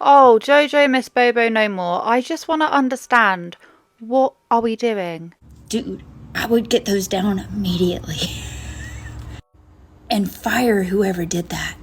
Oh, JoJo Miss Bobo no more. I just want to understand, what are we doing? Dude, I would get those down immediately. And fire whoever did that.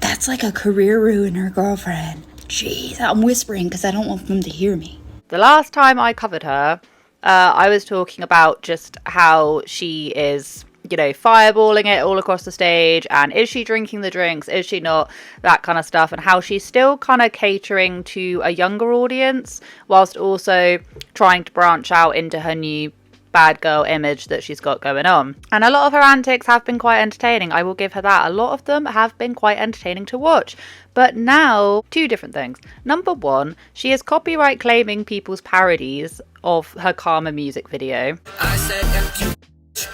That's like a career ruiner, girlfriend. Jeez, I'm whispering because I don't want them to hear me. The last time I covered her, I was talking about just how she is, fireballing it all across the stage, and is she drinking the drinks, is she not, that kind of stuff, and how she's still kind of catering to a younger audience whilst also trying to branch out into her new bad girl image that she's got going on. And a lot of her antics have been quite entertaining, I will give her that. A lot of them have been quite entertaining to watch. But now, two different things. Number one, she is copyright claiming people's parodies of her Karma music video. I said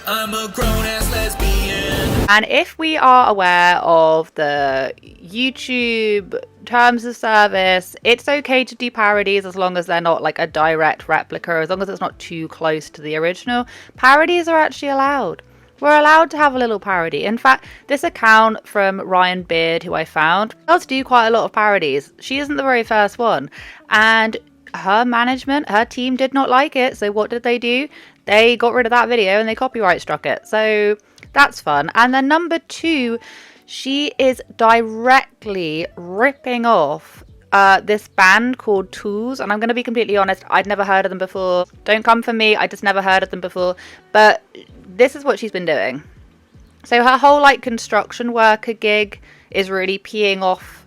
I'm a grown-ass lesbian. And if we are aware of the YouTube terms of service, it's okay to do parodies as long as they're not like a direct replica, as long as it's not too close to the original. Parodies are actually allowed. We're allowed to have a little parody. In fact, this account from Ryan Beard, who I found, does do quite a lot of parodies. She isn't the very first one. And her management, her team did not like it. So what did they do? They got rid of that video and they copyright struck it. So that's fun. And then number two, she is directly ripping off this band called Tools. And I'm going to be completely honest, I'd never heard of them before. Don't come for me, I just never heard of them before. But this is what she's been doing. So her whole like construction worker gig is really peeing off,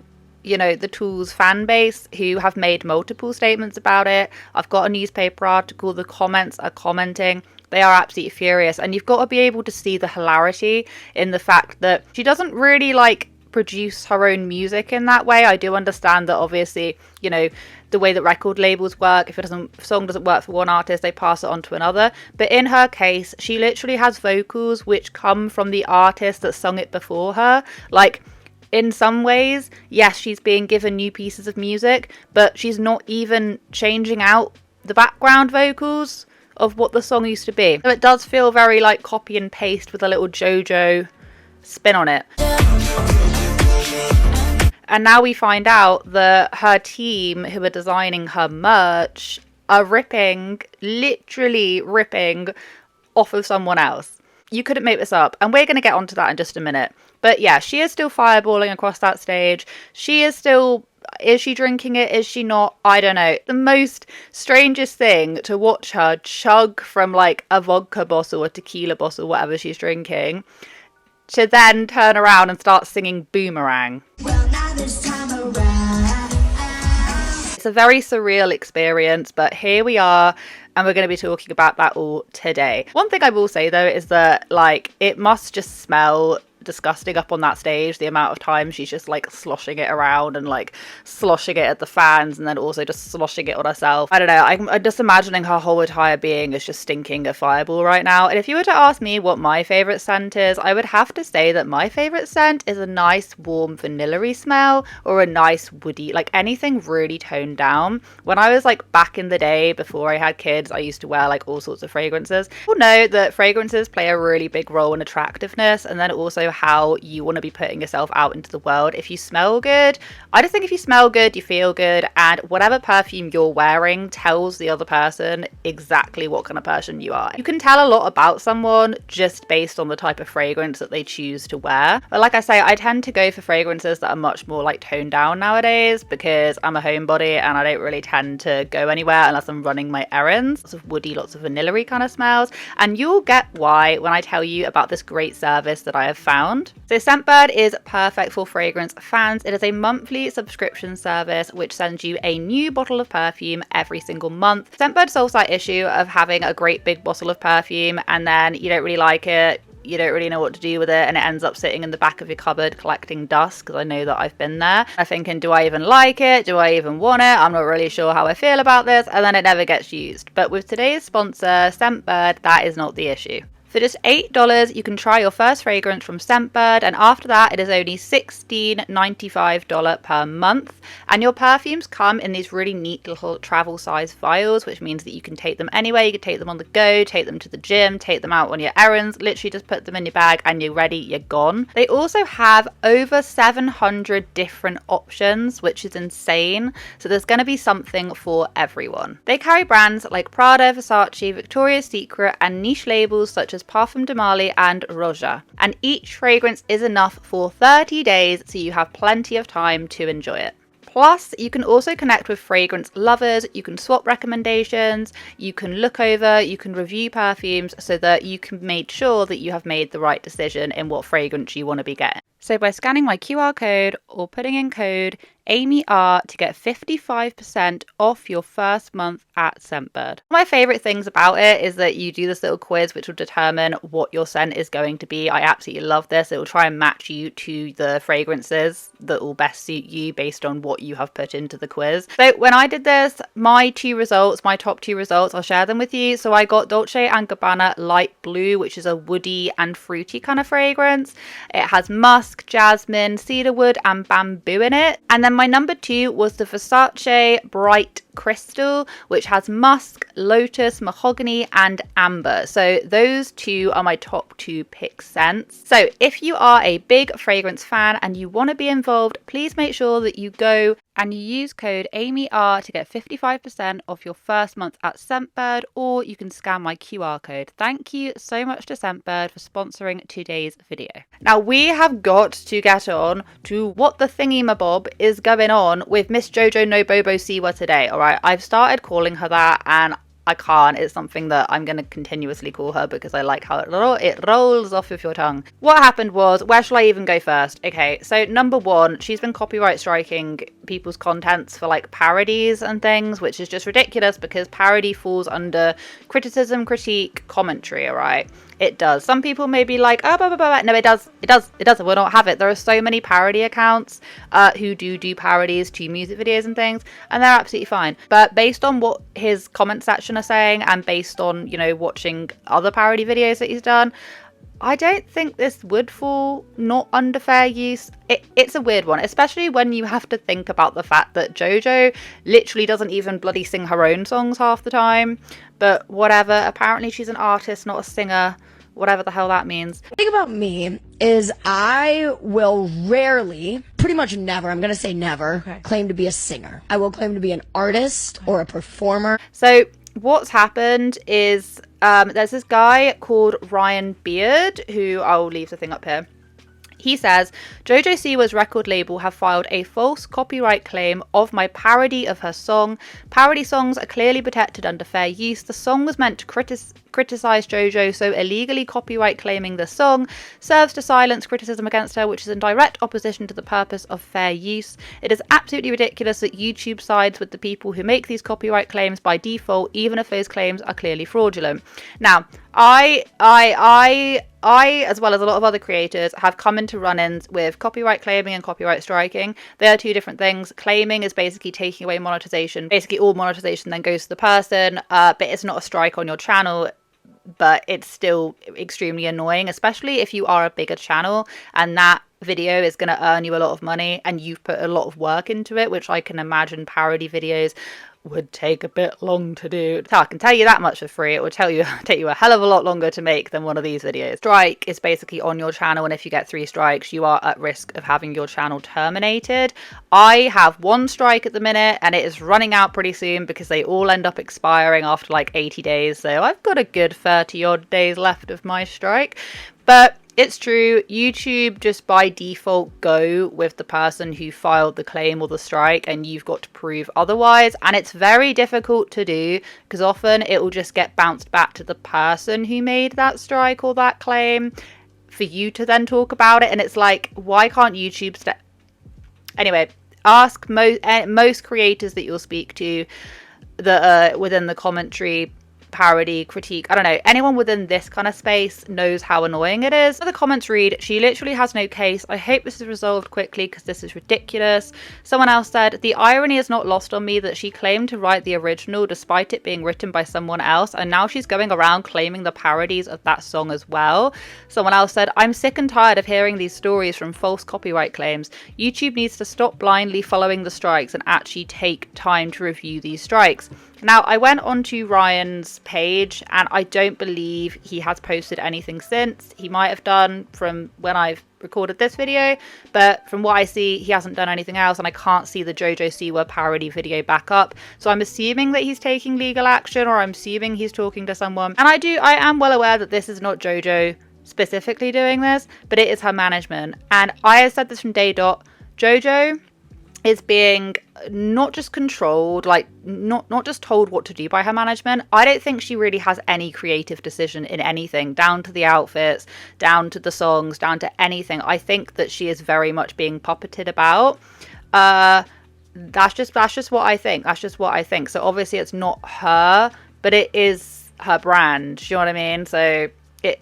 the Tools fan base, who have made multiple statements about it. I've got a newspaper article, the comments are commenting. They are absolutely furious. And you've got to be able to see the hilarity in the fact that she doesn't really like produce her own music in that way. I do understand that obviously, the way that record labels work, if a song doesn't work for one artist, they pass it on to another. But in her case, she literally has vocals which come from the artist that sung it before her. Like, in some ways, yes, she's being given new pieces of music, but she's not even changing out the background vocals of what the song used to be. So it does feel very like copy and paste with a little JoJo spin on it. And now we find out that her team, who are designing her merch, are literally ripping off of someone else. You couldn't make this up. And we're going to get onto that in just a minute. But yeah, she is still fireballing across that stage. Is she drinking it? Is she not? I don't know. The most strangest thing to watch her chug from like a vodka bottle or tequila bottle, whatever she's drinking, to then turn around and start singing Boomerang. Well, now this time around. It's a very surreal experience, but here we are, and we're going to be talking about that all today. One thing I will say though is that it must just smell disgusting up on that stage, the amount of time she's just sloshing it around and sloshing it at the fans, and then also just sloshing it on herself. I don't know, I'm just imagining her whole entire being is just stinking a fireball right now. And if you were to ask me what my favorite scent is, I would have to say that my favorite scent is a nice warm vanilla-y smell, or a nice woody, anything really toned down. When I was back in the day before I had kids, I used to wear all sorts of fragrances. People know that fragrances play a really big role in attractiveness, and then also how you want to be putting yourself out into the world. If you smell good, I just think if you smell good, you feel good, and whatever perfume you're wearing tells the other person exactly what kind of person you are. You can tell a lot about someone just based on the type of fragrance that they choose to wear. But like I say, I tend to go for fragrances that are much more toned down nowadays, because I'm a homebody and I don't really tend to go anywhere unless I'm running my errands. Lots of woody, lots of vanilla-y kind of smells, and you'll get why when I tell you about this great service that I have found. So Scentbird is perfect for fragrance fans. It is a monthly subscription service which sends you a new bottle of perfume every single month. Scentbird solves that issue of having a great big bottle of perfume and then you don't really like it, you don't really know what to do with it, and it ends up sitting in the back of your cupboard collecting dust, because I know that I've been there. I'm thinking, do I even like it? Do I even want it? I'm not really sure how I feel about this, and then it never gets used. But with today's sponsor, Scentbird, that is not the issue. For just $8, you can try your first fragrance from Scentbird, and after that, it is only $16.95 per month. And your perfumes come in these really neat little travel size vials, which means that you can take them anywhere. You can take them on the go, take them to the gym, take them out on your errands, literally just put them in your bag and you're ready, you're gone. They also have over 700 different options, which is insane. So there's going to be something for everyone. They carry brands like Prada, Versace, Victoria's Secret, and niche labels such as Parfum de Marly and Roja. And each fragrance is enough for 30 days, so you have plenty of time to enjoy it. Plus, you can also connect with fragrance lovers, you can swap recommendations, you can look over, you can review perfumes so that you can make sure that you have made the right decision in what fragrance you want to be getting. So by scanning my QR code or putting in code AMYR to get 55% off your first month at Scentbird. One of my favourite things about it is that you do this little quiz which will determine what your scent is going to be. I absolutely love this. It will try and match you to the fragrances that will best suit you based on what you have put into the quiz. So when I did this, my top two results, I'll share them with you. So I got Dolce & Gabbana Light Blue, which is a woody and fruity kind of fragrance. It has musk, jasmine, cedarwood and bamboo in it. And then my number 2 was the Versace Bright Crystal, which has musk, lotus, mahogany and amber. So those two are my top 2 pick scents. So if you are a big fragrance fan and you want to be involved, please make sure that you go and you use code AMYR to get 55% off your first month at Scentbird, or you can scan my QR code. Thank you so much to Scentbird for sponsoring today's video. Now we have got to get on to what the thingy-mabob is going on with Miss JoJo No Bobo Siwa today, alright? I've started calling her that and I can't. It's something that I'm going to continuously call her because I like how it rolls off of your tongue. What happened was, where shall I even go first? Okay, so number 1, she's been copyright striking people's contents for like parodies and things, which is just ridiculous because parody falls under criticism, critique, commentary, alright? It does. Some people may be like, oh, blah, blah, blah. No, it does. It doesn't. We'll not have it. There are so many parody accounts who do parodies to music videos and things, and they're absolutely fine. But based on what his comment section are saying, and based on, you know, watching other parody videos that he's done, I don't think this would fall not under fair use. It's a weird one, especially when you have to think about the fact that JoJo literally doesn't even bloody sing her own songs half the time. But whatever, apparently she's an artist, not a singer. Whatever the hell that means. The thing about me is I will rarely, pretty much never, I'm going to say never, claim to be a singer. I will claim to be an artist or a performer. So what's happened is there's this guy called Ryan Beard, who I'll leave the thing up here. He says, JoJo Siwa's record label have filed a false copyright claim of my parody of her song. Parody songs are clearly protected under fair use. The song was meant to criticize JoJo, so illegally copyright claiming the song serves to silence criticism against her, which is in direct opposition to the purpose of fair use. It is absolutely ridiculous that YouTube sides with the people who make these copyright claims by default, even if those claims are clearly fraudulent. Now, I, as well as a lot of other creators, have come into run-ins with copyright claiming and copyright striking. They are two different things. Claiming is basically taking away monetization. Basically, all monetization then goes to the person, but it's not a strike on your channel. But it's still extremely annoying, especially if you are a bigger channel and that video is going to earn you a lot of money and you've put a lot of work into it, which I can imagine parody videos would take a bit long to do. So I can tell you that much for free. It would take you a hell of a lot longer to make than one of these videos. Strike is basically on your channel, and if you get 3 strikes, you are at risk of having your channel terminated. I have 1 strike at the minute, and it is running out pretty soon because they all end up expiring after like 80 days. So I've got a good 30 odd days left of my strike. But it's true, YouTube just by default go with the person who filed the claim or the strike, and you've got to prove otherwise. And it's very difficult to do because often it will just get bounced back to the person who made that strike or that claim for you to then talk about it. And it's like, why can't YouTube Anyway, ask most creators that you'll speak to that are within the commentary parody, critique, I don't know, anyone within this kind of space knows how annoying it is. So the comments read, she literally has no case. I hope this is resolved quickly because this is ridiculous. Someone else said, the irony is not lost on me that she claimed to write the original despite it being written by someone else, and now she's going around claiming the parodies of that song as well. Someone else said, I'm sick and tired of hearing these stories from false copyright claims. YouTube needs to stop blindly following the strikes and actually take time to review these strikes. Now, I went onto Ryan's page and I don't believe he has posted anything since. He might have done from when I've recorded this video, but from what I see, he hasn't done anything else, and I can't see the JoJo Siwa parody video back up. So I'm assuming that he's taking legal action, or I'm assuming he's talking to someone. And I am well aware that this is not JoJo specifically doing this, but it is her management. And I have said this from day dot. JoJo is being not just controlled, like not just told what to do by her management. I don't think she really has any creative decision in anything, down to the outfits, down to the songs, down to anything. I think that she is very much being puppeted about. That's just what I think. That's just what I think. So obviously it's not her, but it is her brand. Do you know what I mean? So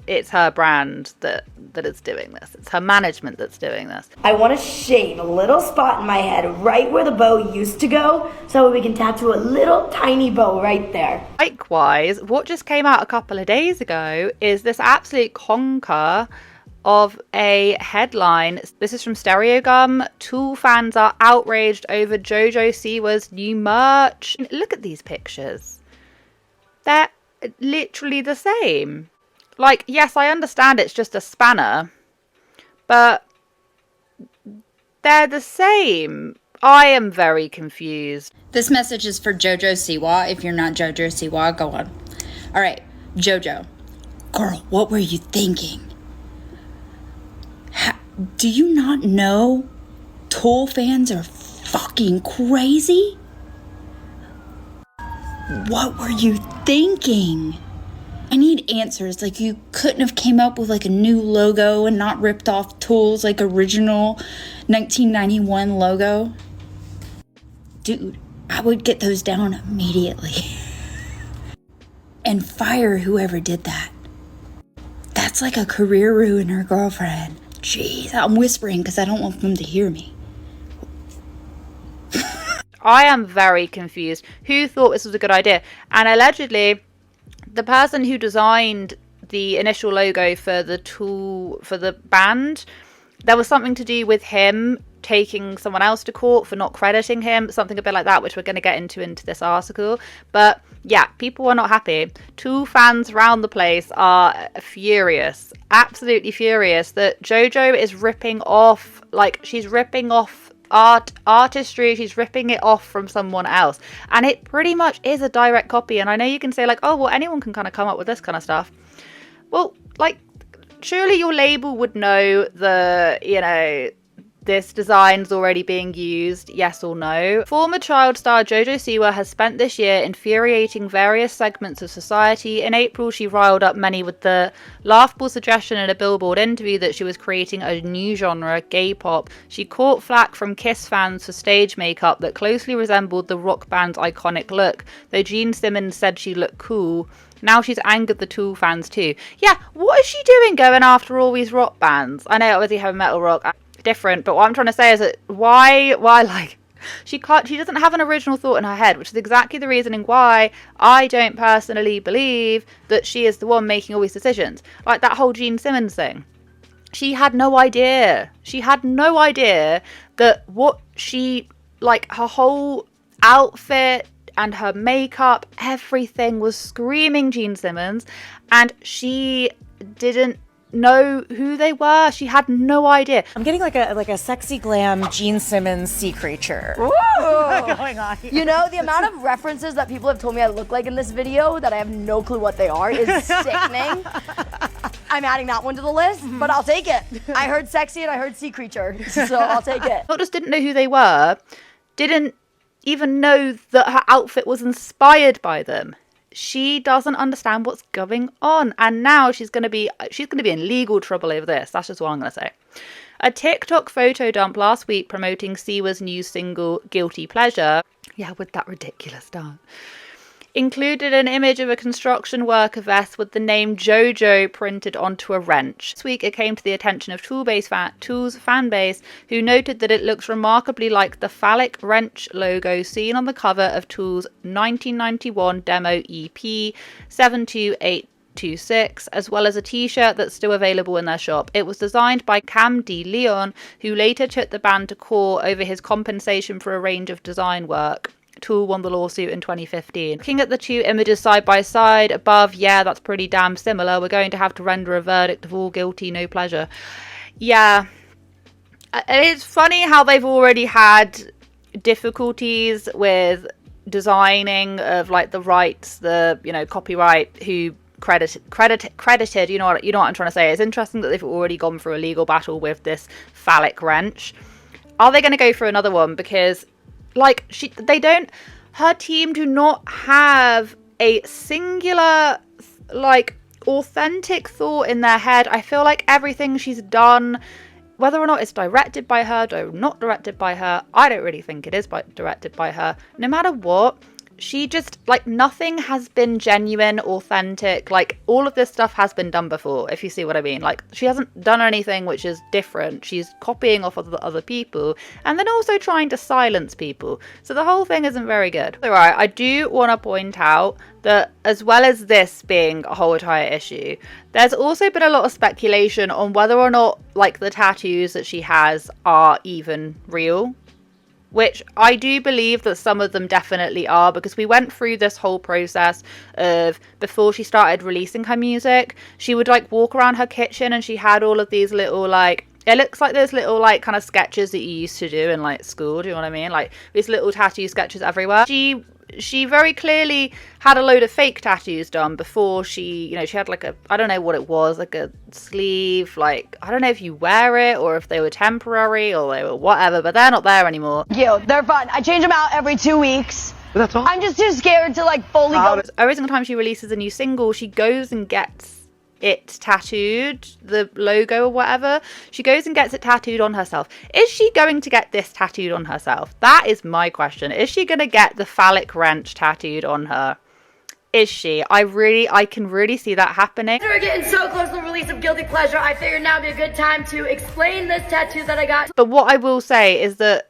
it's her brand that is doing this. It's her management that's doing this. I want to shave a little spot in my head right where the bow used to go so we can tattoo a little tiny bow right there. Likewise, what just came out a couple of days ago is this absolute conker of a headline. This is from Stereo Gum. Tool fans are outraged over JoJo Siwa's new merch. Look at these pictures. They're literally the same. Like, yes, I understand it's just a spanner, but they're the same. I am very confused. This message is for JoJo Siwa. If you're not JoJo Siwa, go on. All right, JoJo. Girl, what were you thinking? Do you not know Tool fans are fucking crazy? What were you thinking? I need answers. Like, you couldn't have came up with like a new logo and not ripped off Tool's like original 1991 logo? Dude, I would get those down immediately. And fire whoever did that. That's like a career ruiner, girlfriend. Jeez, I'm whispering because I don't want them to hear me. I am very confused. Who thought this was a good idea? And allegedly, the person who designed the initial logo for the band, there was something to do with him taking someone else to court for not crediting him, something a bit like that, which we're going to get into this article. But yeah, people are not happy. Tool fans around the place are furious, absolutely furious that JoJo is ripping off, like, she's ripping off artistry, she's ripping it off from someone else, and it pretty much is a direct copy. And I know you can say like, oh well, anyone can kind of come up with this kind of stuff. Well, like, surely your label would know this design's already being used, yes or no? Former child star JoJo Siwa has spent this year infuriating various segments of society. In April, she riled up many with the laughable suggestion in a Billboard interview that she was creating a new genre, gay pop. She caught flack from Kiss fans for stage makeup that closely resembled the rock band's iconic look, though Gene Simmons said she looked cool. Now she's angered the Tool fans too. Yeah, what is she doing going after all these rock bands? I know obviously heavy metal rock different, but what I'm trying to say is that why like she doesn't have an original thought in her head, which is exactly the reasoning why I don't personally believe that she is the one making all these decisions. Like that whole Gene Simmons thing. She had no idea. She had no idea that what she, like, her whole outfit and her makeup, everything was screaming Gene Simmons, and she didn't know who they were. She had no idea. I'm getting like a sexy glam Gene Simmons sea creature going on here. You know, the amount of references that people have told me I look like in this video that I have no clue what they are is sickening. I'm adding that one to the list, but I'll take it. I heard sexy and I heard sea creature, so I'll take it. Not just didn't know who they were, didn't even know that her outfit was inspired by them. She doesn't understand what's going on, and now she's going to be in legal trouble over this. That's just what I'm going to say. A TikTok photo dump last week promoting Siwa's new single Guilty Pleasure, yeah, with that ridiculous dance, included an image of a construction worker vest with the name JoJo printed onto a wrench. This week it came to the attention of Tool's fan base, who noted that it looks remarkably like the phallic wrench logo seen on the cover of Tool's 1991 demo EP 72826, as well as a t-shirt that's still available in their shop. It was designed by Cam D. Leon, who later took the band to court over his compensation for a range of design work. Tool won the lawsuit in 2015. Looking at the two images side by side above, yeah, that's pretty damn similar. We're going to have to render a verdict of all guilty, no pleasure. Yeah. It's funny how they've already had difficulties with designing of like the rights, the, you know, copyright, who credited, you know what I'm trying to say. It's interesting that they've already gone through a legal battle with this phallic wrench. Are they going to go through another one? Because like her team do not have a singular like authentic thought in their head. I feel like everything she's done, whether or not it's directed by her or not directed by her, I don't really think it is directed by her. No matter what, she just, like, nothing has been genuine, authentic. Like, all of this stuff has been done before, if you see what I mean. Like, she hasn't done anything which is different. She's copying off of the other people and then also trying to silence people. So the whole thing isn't very good. All right, I do want to point out that as well as this being a whole entire issue, there's also been a lot of speculation on whether or not, like, the tattoos that she has are even real. Which I do believe that some of them definitely are, because we went through this whole process of, before she started releasing her music, she would like walk around her kitchen and she had all of these little like, it looks like those little like kind of sketches that you used to do in like school, do you know what I mean? Like these little tattoo sketches everywhere. She very clearly had a load of fake tattoos done before she, you know, she had like a, I don't know what it was, like a sleeve, like, I don't know if you wear it or if they were temporary or they were whatever, but they're not there anymore. They're fun. I change them out every 2 weeks. That's all? I'm just too scared to like fully go. Every single time she releases a new single, she goes and gets it tattooed, the logo or whatever. She goes and gets it tattooed on herself. Is she going to get this tattooed on herself? That is my question. Is she going to get the phallic wrench tattooed on her? Is she? I can really see that happening. We're getting so close to the release of Guilty Pleasure, I figured now would be a good time to explain this tattoo that I got. But what I will say is that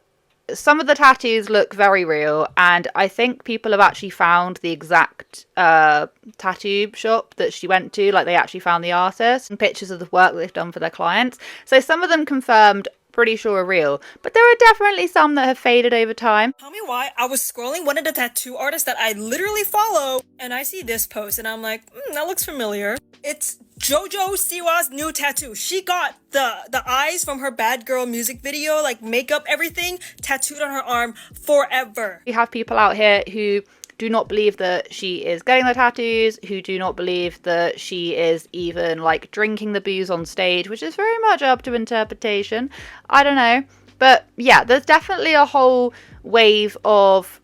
some of the tattoos look very real, and I think people have actually found the exact tattoo shop that she went to. Like, they actually found the artist and pictures of the work they've done for their clients. So some of them confirmed, pretty sure are real, but there are definitely some that have faded over time. Tell me why. I was scrolling one of the tattoo artists that I literally follow, and I see this post, and I'm like, that looks familiar. It's JoJo Siwa's new tattoo. She got the eyes from her Bad Girl music video, like makeup, everything, tattooed on her arm forever. We have people out here who do not believe that she is getting the tattoos, who do not believe that she is even like drinking the booze on stage, which is very much up to interpretation. I don't know. But yeah, there's definitely a whole wave of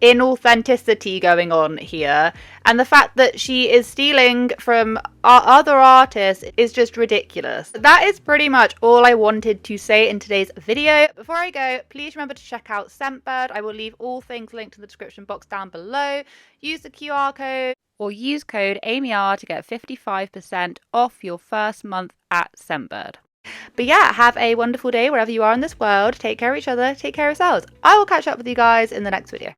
inauthenticity going on here, and the fact that she is stealing from other artists is just ridiculous. That is pretty much all I wanted to say in today's video. Before I go, please remember to check out Scentbird. I will leave all things linked in the description box down below. Use the QR code or use code AmyR to get 55% off your first month at Scentbird. But yeah, have a wonderful day wherever you are in this world. Take care of each other, take care of yourselves. I will catch up with you guys in the next video.